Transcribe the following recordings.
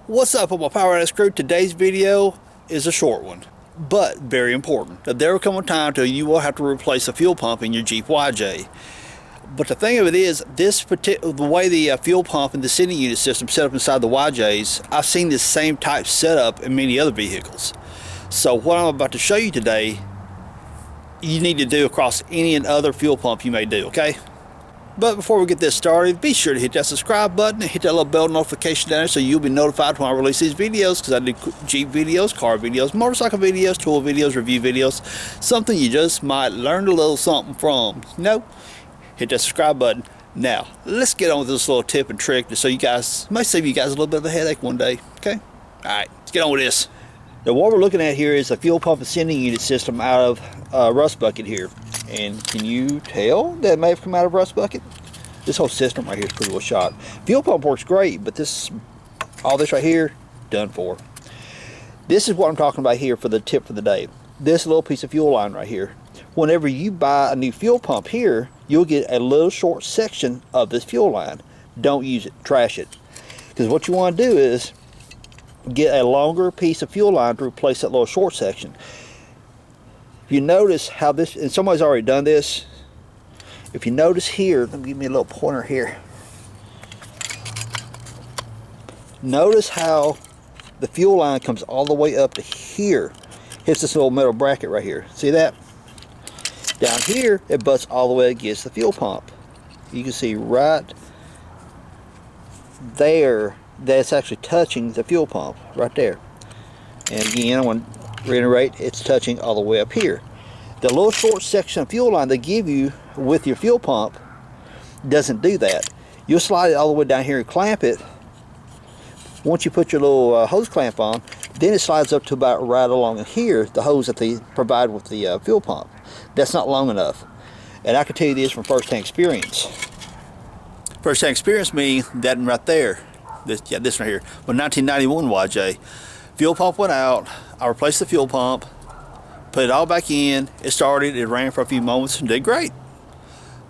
What's up, my Power Addict crew? Today's video is a short one, but very important. Now, there will come a time till you will have to replace a fuel pump in your Jeep YJ. But the thing of it is, the way the fuel pump and the sending unit system set up inside the YJs, I've seen this same type setup in many other vehicles. So what I'm about to show you today, you need to do across any and other fuel pump you may do, okay? But before we get this started, be sure to hit that subscribe button and hit that little bell notification down there so you'll be notified when I release these videos, because I do Jeep videos, car videos, motorcycle videos, tool videos, review videos, something you just might learn a little something from. No, hit that subscribe button. Now, let's get on with this little tip and trick so you guys, might save you guys a little bit of a headache one day, okay? Alright, let's get on with this. Now what we're looking at here is a fuel pump and sending unit system out of rust bucket here. And can you tell that it may have come out of rust bucket? This whole system right here is pretty well shot. Fuel pump works great, but all this right here, done for. This is what I'm talking about here for the tip for the day. This little piece of fuel line right here. Whenever you buy a new fuel pump here, you'll get a little short section of this fuel line. Don't use it, trash it. Because what you want to do is get a longer piece of fuel line to replace that little short section. If you notice how this, and somebody's already done this, if you notice here, let me give me a little pointer here. Notice how the fuel line comes all the way up to here, hits this little metal bracket right here. See that? Down here, it butts all the way against the fuel pump. You can see right there, that's actually touching the fuel pump right there. And again, I want to reiterate, it's touching all the way up here. The little short section of fuel line they give you with your fuel pump doesn't do that. You'll slide it all the way down here and clamp it. Once you put your little hose clamp on, then it slides up to about right along in here, the hose that they provide with the fuel pump. That's not long enough. And I can tell you this from first-hand experience. First-hand experience means that one right there. This right here. With 1991 YJ, fuel pump went out. I replaced the fuel pump, put it all back in. It started. It ran for a few moments and did great.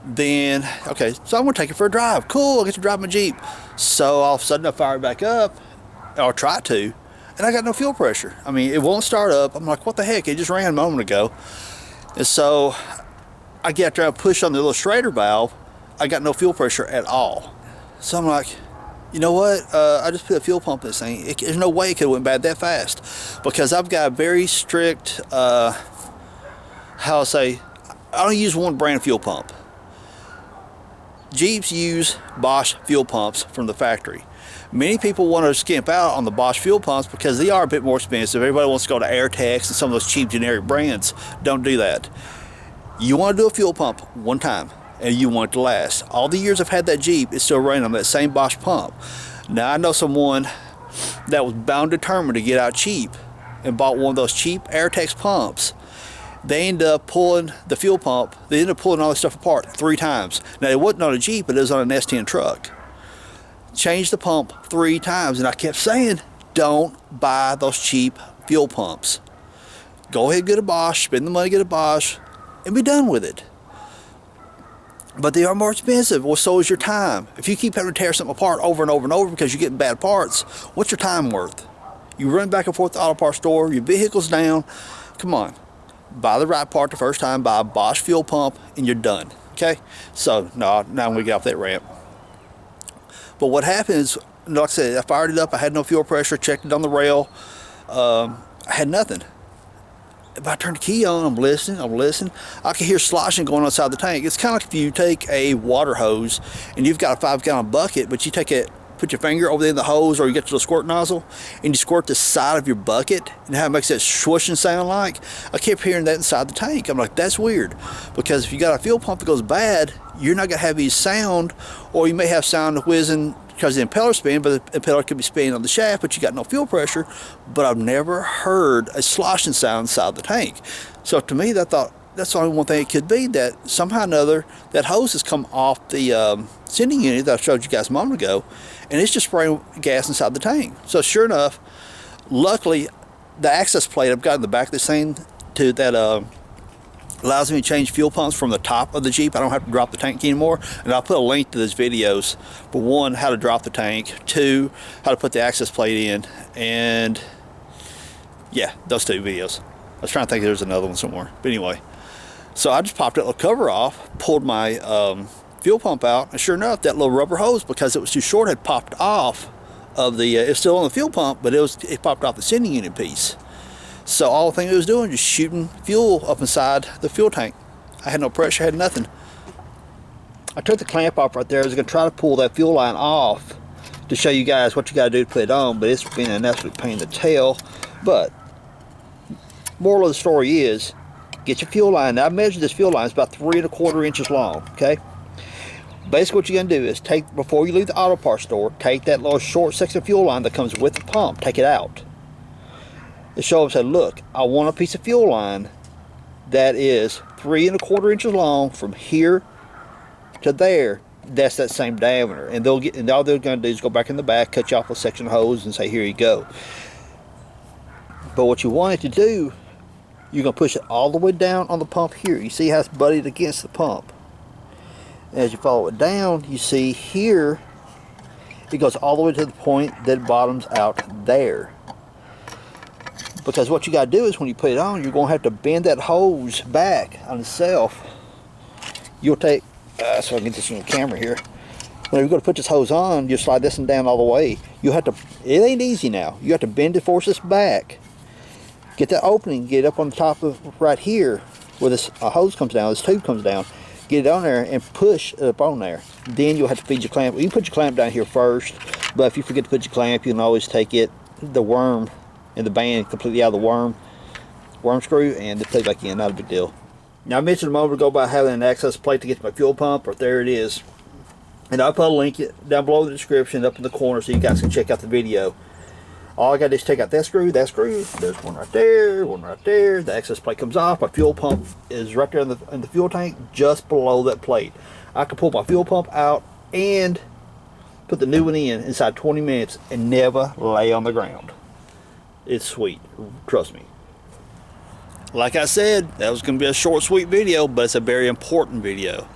Then, okay, so I'm gonna take it for a drive. Cool, I get to drive my Jeep. So all of a sudden I fire it back up, or try to, and I got no fuel pressure. I mean, it won't start up. I'm like, what the heck? It just ran a moment ago. And so I get there and push on the little Schrader valve. I got no fuel pressure at all. So I'm like, you know what? I just put a fuel pump in this thing. There's no way it could have went bad that fast, because I've got a very strict, I don't use one brand of fuel pump. Jeeps use Bosch fuel pumps from the factory. Many people want to skimp out on the Bosch fuel pumps because they are a bit more expensive. Everybody wants to go to Airtex and some of those cheap generic brands. Don't do that. You want to do a fuel pump one time, and you want it to last. All the years I've had that Jeep, it's still running on that same Bosch pump. Now I know someone that was bound determined to get out cheap and bought one of those cheap Airtex pumps. They ended up pulling the fuel pump, they ended up pulling all this stuff apart 3 times. Now it wasn't on a Jeep, but it was on an S10 truck. Changed the pump 3 times, and I kept saying, don't buy those cheap fuel pumps. Go ahead and get a Bosch, spend the money, get a Bosch, and be done with it. But they are more expensive. Well, so is your time. If you keep having to tear something apart over and over and over because you're getting bad parts, what's your time worth? You run back and forth to the auto parts store, your vehicle's down. Come on. Buy the right part the first time, buy a Bosch fuel pump, and you're done. Okay? So, no, now I'm going to get off that rant. But what happens, like I said, I fired it up. I had no fuel pressure, checked it on the rail. I had nothing. If I turn the key on, I'm listening. I can hear sloshing going outside the tank. It's kind of like if you take a water hose and you've got a 5-gallon bucket, but you take it, put your finger over the end of the hose, or you get to the squirt nozzle and you squirt the side of your bucket, and how it makes that swooshing sound like. I kept hearing that inside the tank. I'm like, that's weird, because if you got a fuel pump that goes bad, you're not gonna have any sound, or you may have sound whizzing because the impeller's spinning, but the impeller could be spinning on the shaft, but you got no fuel pressure. But I've never heard a sloshing sound inside the tank. So to me, I thought that's the only one thing it could be, that somehow or another that hose has come off the sending unit that I showed you guys a moment ago, and it's just spraying gas inside the tank. So sure enough, luckily the access plate I've got in the back of this thing to that Allows me to change fuel pumps from the top of the Jeep. I don't have to drop the tank anymore. And I'll put a link to those videos. For one, how to drop the tank. Two, how to put the access plate in. And yeah, those 2 videos. I was trying to think there's another one somewhere. But anyway, so I just popped that little cover off, pulled my fuel pump out, and sure enough, that little rubber hose, because it was too short, had popped off of the, it's still on the fuel pump, but it popped off the sending unit piece. So all the thing it was doing, just shooting fuel up inside the fuel tank. I had no pressure, had nothing. I took the clamp off right there. I was gonna try to pull that fuel line off to show you guys what you gotta do to put it on, but it's been an absolute pain in the tail. But moral of the story is, get your fuel line. Now I measured this fuel line, it's about 3 1/4 inches long, okay? Basically what you're gonna do is take, before you leave the auto parts store, take that little short section of fuel line that comes with the pump, take it out. To show them, say, look, I want a piece of fuel line that is 3 1/4 inches long from here to there. That's that same diameter. And they'll get, and all they're gonna do is go back in the back, cut you off a section of hose and say, here you go. But what you want it to do, you're gonna push it all the way down on the pump here. You see how it's butted against the pump. As you follow it down, you see here, it goes all the way to the point that it bottoms out there. Because what you got to do is when you put it on, you're going to have to bend that hose back on itself. You'll take, so I can get this on the camera here. When you're going to put this hose on, you slide this one down all the way. You have to, it ain't easy now. You have to bend it, force this back. Get that opening, get it up on the top of right here where this hose comes down, this tube comes down. Get it on there and push it up on there. Then you'll have to feed your clamp. You can put your clamp down here first, but if you forget to put your clamp, you can always take it, the worm and the band completely out of the worm screw, and put it back in. Not a big deal. Now I mentioned a moment ago about having an access plate to get to my fuel pump, or there it is. And I'll put a link down below the description up in the corner so you guys can check out the video. All I got to do is take out that screw, there's one right there, one right there. The access plate comes off. My fuel pump is right there in the fuel tank, just below that plate. I can pull my fuel pump out and put the new one in inside 20 minutes and never lay on the ground. It's sweet, trust me. Like I said, that was going to be a short, sweet video, but it's a very important video.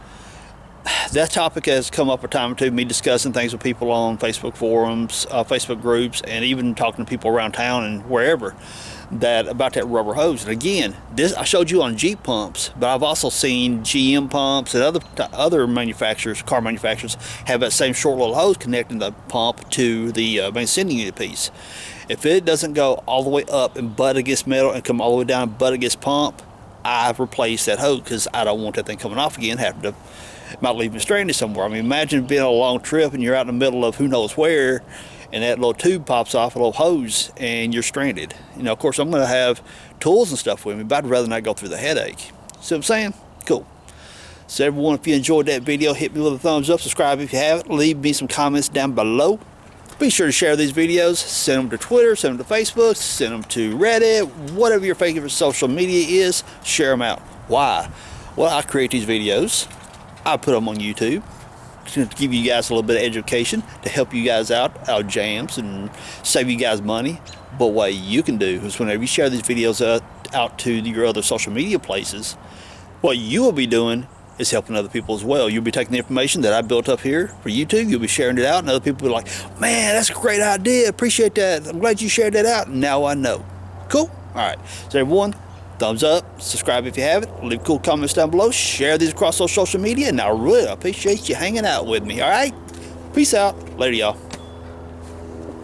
That topic has come up a time or two, me discussing things with people on Facebook forums, Facebook groups, and even talking to people around town and wherever about that rubber hose. And again, this I showed you on Jeep pumps, but I've also seen GM pumps and other manufacturers, car manufacturers, have that same short little hose connecting the pump to the main sending unit piece. If it doesn't go all the way up and butt against metal and come all the way down and butt against pump, I've replaced that hose because I don't want that thing coming off again, having to, it might leave me stranded somewhere. I mean, imagine being on a long trip and you're out in the middle of who knows where, and that little tube pops off, a little hose, and you're stranded. You know, of course, I'm going to have tools and stuff with me, but I'd rather not go through the headache. See what I'm saying? Cool. So everyone, if you enjoyed that video, hit me with a thumbs up, subscribe if you haven't, leave me some comments down below. Be sure to share these videos, send them to Twitter, send them to Facebook, send them to Reddit, whatever your favorite social media is, share them out. Why? Well, I create these videos, I put them on YouTube to give you guys a little bit of education, to help you guys out jams and save you guys money. But what you can do is whenever you share these videos out to your other social media places, what you will be doing is helping other people as well. You'll be taking the information that I built up here for YouTube, you'll be sharing it out, and other people will be like, man, that's a great idea, appreciate that, I'm glad you shared that out, and now I know. Cool? Alright, so everyone, thumbs up, subscribe if you haven't, leave cool comments down below, share these across social media, and I really appreciate you hanging out with me, alright? Peace out, later y'all.